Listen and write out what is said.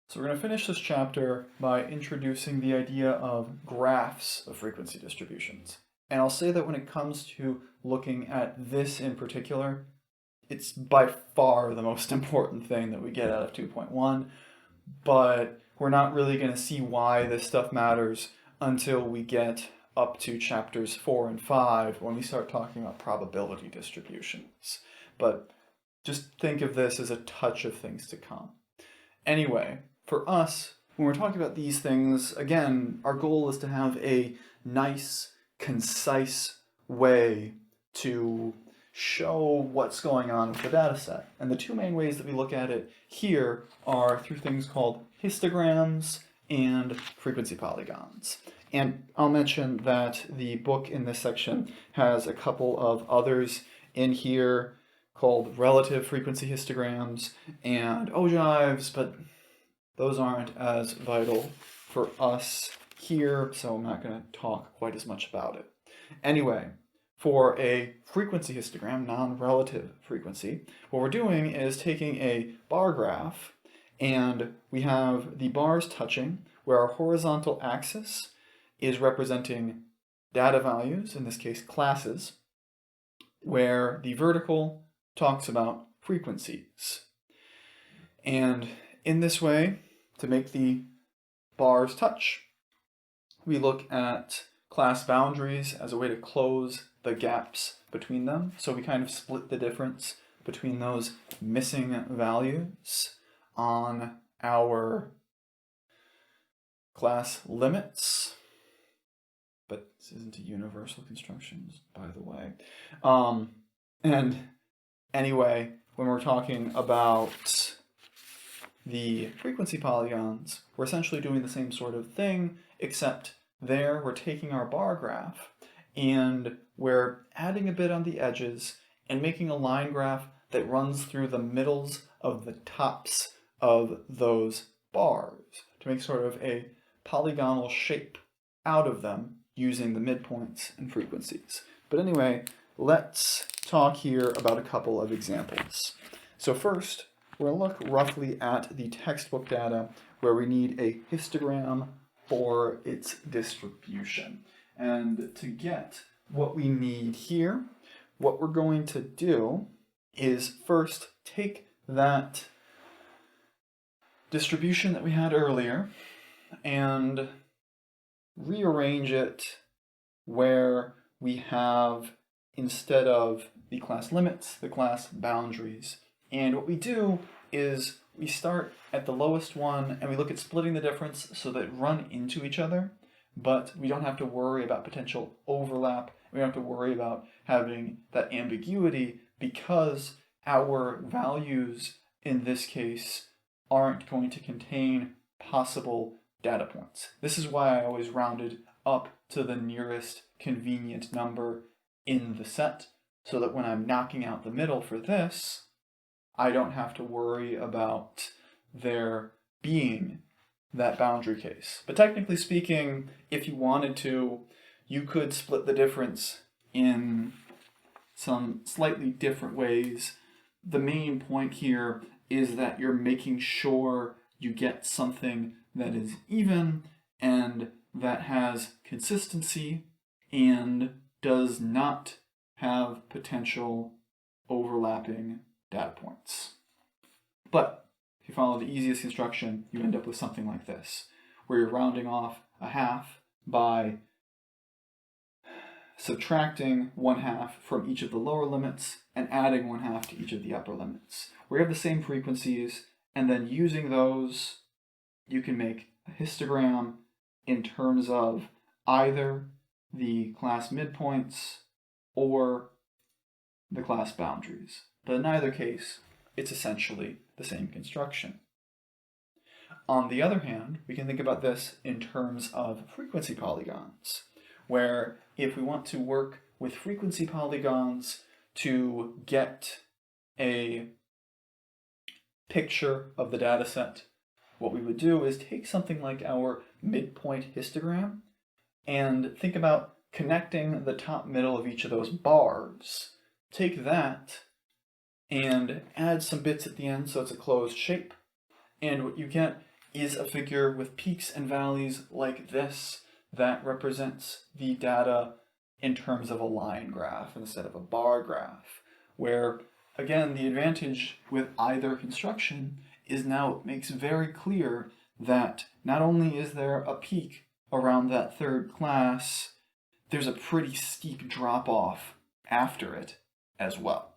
So we're going to finish this chapter by introducing the idea of graphs of frequency distributions. And I'll say that when it comes to looking at this in particular, it's by far the most important thing that we get out of 2.1, but we're not really going to see why this stuff matters until we get up to chapters 4 and 5 when we start talking about probability distributions. But just think of this as a touch of things to come. Anyway, for us, when we're talking about these things, again, our goal is to have a nice, concise way to show what's going on with the data set. And the two main ways that we look at it here are through things called histograms and frequency polygons. And I'll mention that the book in this section has a couple of others in here called relative frequency histograms and ogives, but those aren't as vital for us here, so I'm not going to talk quite as much about it. Anyway, for a frequency histogram, non-relative frequency, what we're doing is taking a bar graph, and we have the bars touching, where our horizontal axis is representing data values, in this case classes, where the vertical talks about frequencies. And in this way, to make the bars touch, we look at class boundaries as a way to close the gaps between them. So we kind of split the difference between those missing values on our class limits. But this isn't a universal construction, by the way. And anyway, when we're talking about the frequency polygons, we're essentially doing the same sort of thing, except there we're taking our bar graph and we're adding a bit on the edges and making a line graph that runs through the middles of the tops of those bars to make sort of a polygonal shape out of them using the midpoints and frequencies. But anyway, let's talk here about a couple of examples. So first, we're going to look roughly at the textbook data where we need a histogram for its distribution. And to get what we need here, what we're going to do is first take that distribution that we had earlier and rearrange it where we have, instead of the class limits, the class boundaries. And what we do is we start at the lowest one and we look at splitting the difference so that run into each other, but we don't have to worry about potential overlap. We don't have to worry about having that ambiguity because our values in this case aren't going to contain possible data points. This is why I always rounded up to the nearest convenient number in the set, so that when I'm knocking out the middle for this, I don't have to worry about there being that boundary case. But technically speaking, if you wanted to, you could split the difference in some slightly different ways. The main point here is that you're making sure you get something that is even and that has consistency and does not have potential overlapping data points. But if you follow the easiest construction, you end up with something like this, where you're rounding off a half by subtracting 1/2 from each of the lower limits and adding 1/2 to each of the upper limits. We have the same frequencies, and then using those, you can make a histogram in terms of either the class midpoints or the class boundaries. But in either case, it's essentially the same construction. On the other hand, we can think about this in terms of frequency polygons, where if we want to work with frequency polygons to get a picture of the data set, what we would do is take something like our midpoint histogram and think about connecting the top middle of each of those bars. Take that and add some bits at the end so it's a closed shape. And what you get is a figure with peaks and valleys like this that represents the data in terms of a line graph instead of a bar graph, where, again, the advantage with either construction is now it makes very clear that not only is there a peak around that third class, there's a pretty steep drop-off after it as well.